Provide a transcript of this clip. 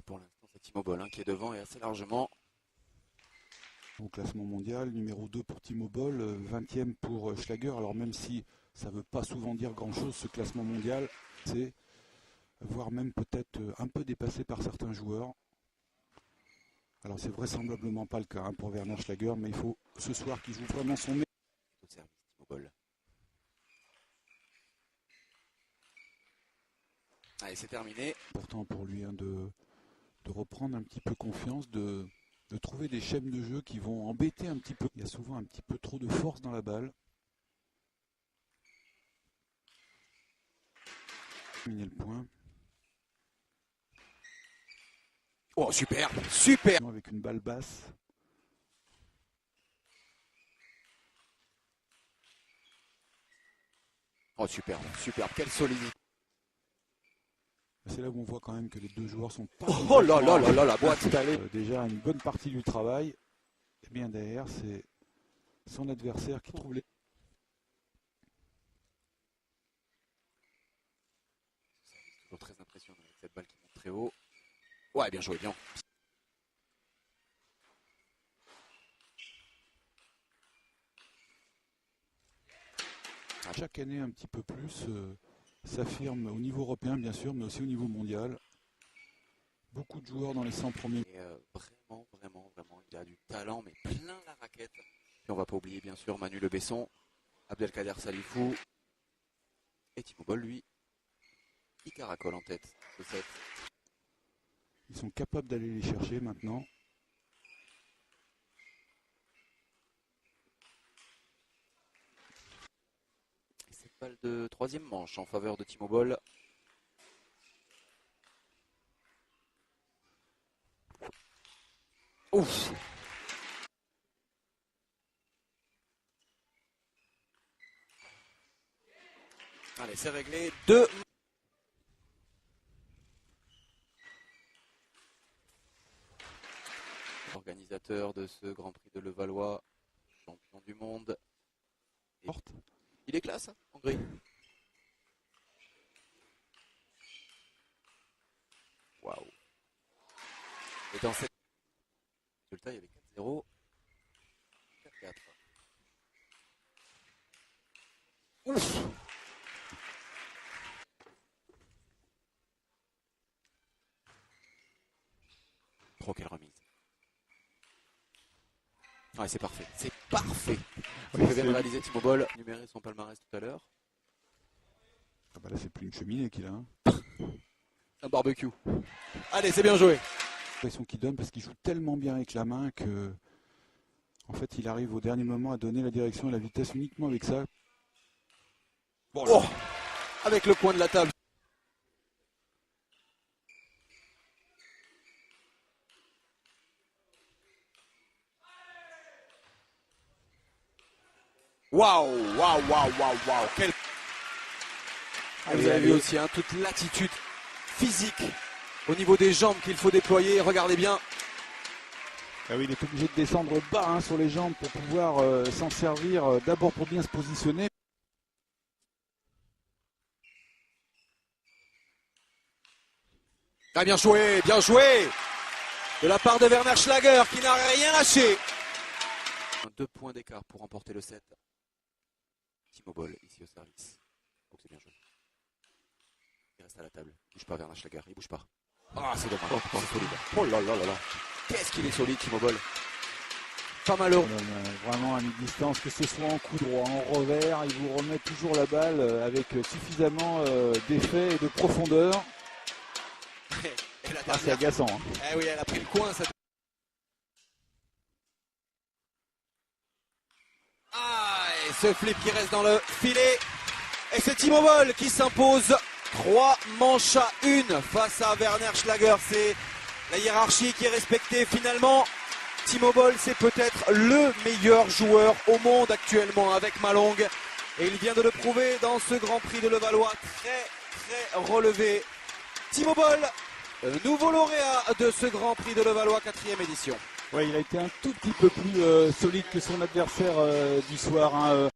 pour l'instant, c'est Timo Boll qui est devant et assez largement. Au classement mondial, numéro 2 pour Timo Boll, 20e pour Schlager. Alors même si ça ne veut pas souvent dire grand-chose, ce classement mondial, c'est voire même peut-être un peu dépassé par certains joueurs. Alors c'est vraisemblablement pas le cas pour Werner Schlager, mais il faut ce soir qu'il joue vraiment son meilleur service, Timo Boll. Allez, c'est terminé. Important pour lui de reprendre un petit peu confiance, de trouver des schèmes de jeu qui vont embêter un petit peu. Il y a souvent un petit peu trop de force dans la balle. Terminer le point. Oh, super, super. Avec une balle basse. Oh, super, superbe, quelle solidité. C'est là où on voit quand même que les deux joueurs sont pas... Oh là là là là, la boîte. Déjà une bonne partie du travail. Et bien derrière, c'est son adversaire qui trouve les... C'est toujours très impressionnant avec cette balle qui monte très haut. Ouais, bien joué, bien. Chaque année un petit peu plus s'affirme au niveau européen bien sûr, mais aussi au niveau mondial. Beaucoup de joueurs dans les 100 premiers. Et vraiment, il a du talent, mais plein la raquette. Et on va pas oublier bien sûr Manu Le Besson, Abdelkader Salifou et Timo Boll, lui, il caracole en tête de cette. Ils sont capables d'aller les chercher maintenant. Et cette balle de troisième manche en faveur de Timo Boll. Ouf! Allez, c'est réglé. 2. Organisateur de ce Grand Prix de Levallois, champion du monde. Et il est classe, hein, en gris. Waouh! Et dans cette résultat, il y avait 4-0, 4-4. Ouf! Trop quelle remise. Ouais, c'est parfait. C'est parfait. Il vient de réaliser Timo Boll. Numéré son palmarès tout à l'heure. Ah bah là, c'est plus une cheminée qu'il a. Hein. Un barbecue. Allez, c'est bien joué. L'impression qu'il donne parce qu'il joue tellement bien avec la main que, en fait, il arrive au dernier moment à donner la direction et la vitesse uniquement avec ça. Bon, oh, avec le coin de la table. Waouh, waouh, waouh, waouh, waouh. Quel... Vous avez vu aussi toute l'attitude physique au niveau des jambes qu'il faut déployer. Regardez bien. Ah oui, il est obligé de descendre bas sur les jambes pour pouvoir s'en servir. D'abord pour bien se positionner. Ah, bien joué de la part de Werner Schlager qui n'a rien lâché. 2 points d'écart pour remporter le set. Timo Boll ici au service. Donc c'est bien joué. Il reste à la table. Il bouge pas Werner Schlager, il bouge pas. Ah, c'est dommage. C'est solide. Oh là là là là. Qu'est-ce qu'il est solide Timo Boll. Pas malheureux. Vraiment à mi-distance, que ce soit en coup droit, en revers, il vous remet toujours la balle avec suffisamment d'effet et de profondeur. C'est agaçant. Hein. Eh oui, elle a pris le coin cette. Ah, et ce flip qui reste dans le filet. Et c'est Timo Boll qui s'impose 3 manches à 1 face à Werner Schlager. C'est la hiérarchie qui est respectée finalement. Timo Boll, c'est peut-être le meilleur joueur au monde actuellement avec Malong. Et il vient de le prouver dans ce Grand Prix de Levallois très relevé. Timo Boll, nouveau lauréat de ce Grand Prix de Levallois 4e édition. Ouais, il a été un tout petit peu plus solide que son adversaire du soir. Hein.